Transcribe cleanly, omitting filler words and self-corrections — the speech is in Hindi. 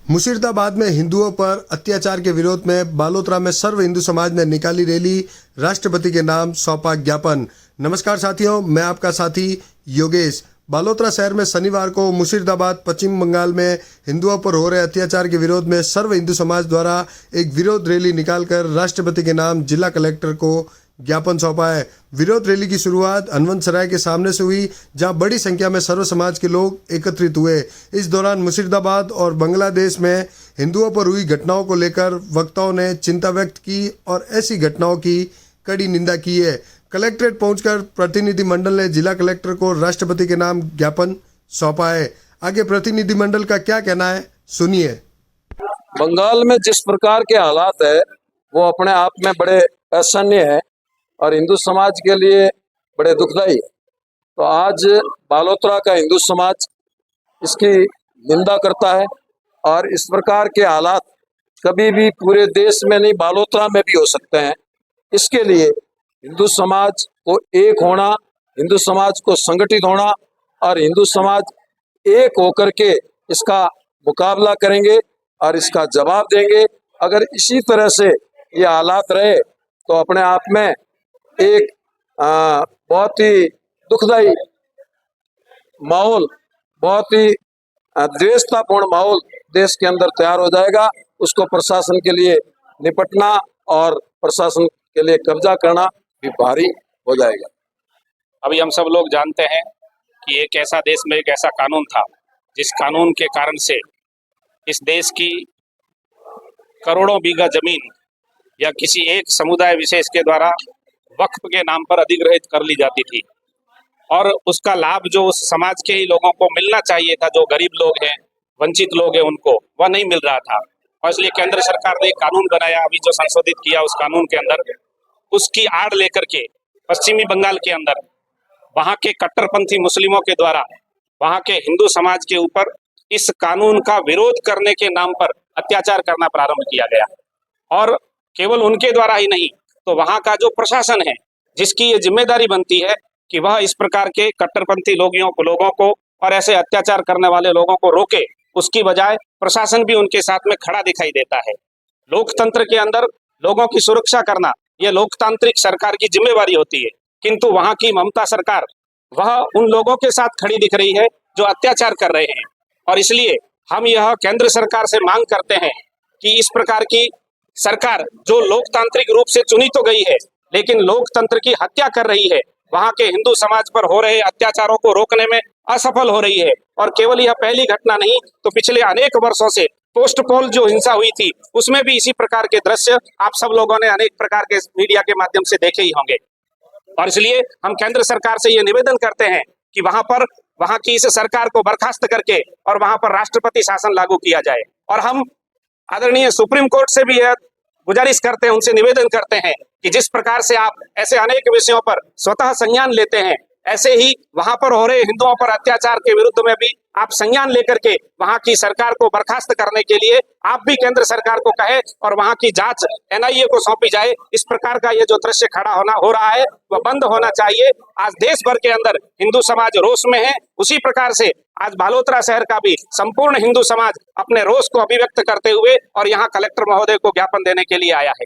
मुशीरदाबाद में हिंदुओं पर अत्याचार के विरोध में बालोतरा में सर्व हिंदू समाज ने निकाली रैली, राष्ट्रपति के नाम सौंपा ज्ञापन। नमस्कार साथियों, मैं आपका साथी योगेश। बालोतरा शहर में शनिवार को मुशीरदाबाद पश्चिम बंगाल में हिंदुओं पर हो रहे अत्याचार के विरोध में सर्व हिंदू समाज द्वारा एक विरोध रैली निकालकर राष्ट्रपति के नाम जिला कलेक्टर को ज्ञापन सौंपा है। विरोध रैली की शुरुआत हनुमंत सराय के सामने से हुई, जहां बड़ी संख्या में सर्व समाज के लोग एकत्रित हुए। इस दौरान मुशीरदाबाद और बांग्लादेश में हिंदुओं पर हुई घटनाओं को लेकर वक्ताओं ने चिंता व्यक्त की और ऐसी घटनाओं की कड़ी निंदा की है। कलेक्ट्रेट पहुंचकर प्रतिनिधिमंडल ने जिला कलेक्टर को राष्ट्रपति के नाम ज्ञापन सौंपा है। आगे प्रतिनिधिमंडल का क्या कहना है, सुनिए। बंगाल में जिस प्रकार के हालात है वो अपने आप में बड़े असहनीय है और हिंदू समाज के लिए बड़े दुखदाई। तो आज बालोतरा का हिंदू समाज इसकी निंदा करता है और इस प्रकार के हालात कभी भी पूरे देश में नहीं, बालोतरा में भी हो सकते हैं। इसके लिए हिंदू समाज को एक होना, हिंदू समाज को संगठित होना और हिंदू समाज एक होकर के इसका मुकाबला करेंगे और इसका जवाब देंगे। अगर इसी तरह से ये हालात रहे तो अपने आप में एक बहुत ही दुखदाई माहौल, बहुत ही द्वेषतापूर्ण माहौल देश के अंदर तैयार हो जाएगा। उसको प्रशासन के लिए निपटना और प्रशासन के लिए कब्जा करना भी भारी हो जाएगा। अभी हम सब लोग जानते हैं कि एक ऐसा देश में एक ऐसा कानून था जिस कानून के कारण से इस देश की करोड़ों बीघा जमीन या किसी एक समुदाय विशेष के द्वारा वक्फ के नाम पर अधिग्रहित कर ली जाती थी और उसका लाभ जो उस समाज के ही लोगों को मिलना चाहिए था, जो गरीब लोग हैं, वंचित लोग हैं, उनको वह नहीं मिल रहा था। और इसलिए केंद्र सरकार ने एक कानून बनाया, अभी जो संशोधित किया उस कानून के अंदर, उसकी आड़ लेकर के पश्चिमी बंगाल के अंदर वहाँ के कट्टरपंथी मुस्लिमों के द्वारा वहाँ के हिंदू समाज के ऊपर इस कानून का विरोध करने के नाम पर अत्याचार करना प्रारंभ किया गया। और केवल उनके द्वारा ही नहीं, तो वहाँ का जो प्रशासन है जिसकी ये जिम्मेदारी बनती है कि वह इस प्रकार के कट्टरपंथी लोगों को और ऐसे अत्याचार करने वाले लोगों को रोके, उसकी बजाय प्रशासन भी उनके साथ में खड़ा दिखाई देता है। लोकतंत्र के अंदर लोगों की सुरक्षा करना यह लोकतांत्रिक सरकार की जिम्मेवारी होती है, किंतु वहाँ की ममता सरकार वह उन लोगों के साथ खड़ी दिख रही है जो अत्याचार कर रहे हैं। और इसलिए हम यह केंद्र सरकार से मांग करते हैं कि इस प्रकार की सरकार जो लोकतांत्रिक रूप से चुनी तो गई है लेकिन लोकतंत्र की हत्या कर रही है, वहाँ के हिंदू समाज पर हो रहे अत्याचारों को रोकने में असफल हो रही है। और केवल यह पहली घटना नहीं, तो पिछले अनेक वर्षों से पोस्ट पोल जो हिंसा हुई थी उसमें भी इसी प्रकार के दृश्य आप सब लोगों ने अनेक प्रकार के मीडिया के माध्यम से देखे ही होंगे। और इसलिए हम केंद्र सरकार से ये निवेदन करते हैं कि वहाँ की इस सरकार को बर्खास्त करके और वहाँ पर राष्ट्रपति शासन लागू किया जाए। और हम आदरणीय सुप्रीम कोर्ट से भी यह गुजारिश करते हैं, उनसे निवेदन करते हैं कि जिस प्रकार से आप ऐसे अनेक विषयों पर स्वतः संज्ञान लेते हैं, ऐसे ही वहां पर हो रहे हिंदुओं पर अत्याचार के विरुद्ध में भी आप संज्ञान लेकर के वहां की सरकार को बर्खास्त करने के लिए आप भी केंद्र सरकार को कहे और वहां की जांच एनआईए को सौंपी जाए। इस प्रकार का ये जो दृश्य खड़ा हो रहा है वह बंद होना चाहिए। आज देश भर के अंदर हिंदू समाज रोष में है, उसी प्रकार से आज बालोतरा शहर का भी संपूर्ण हिंदू समाज अपने रोष को अभिव्यक्त करते हुए और यहाँ कलेक्टर महोदय को ज्ञापन देने के लिए आया है।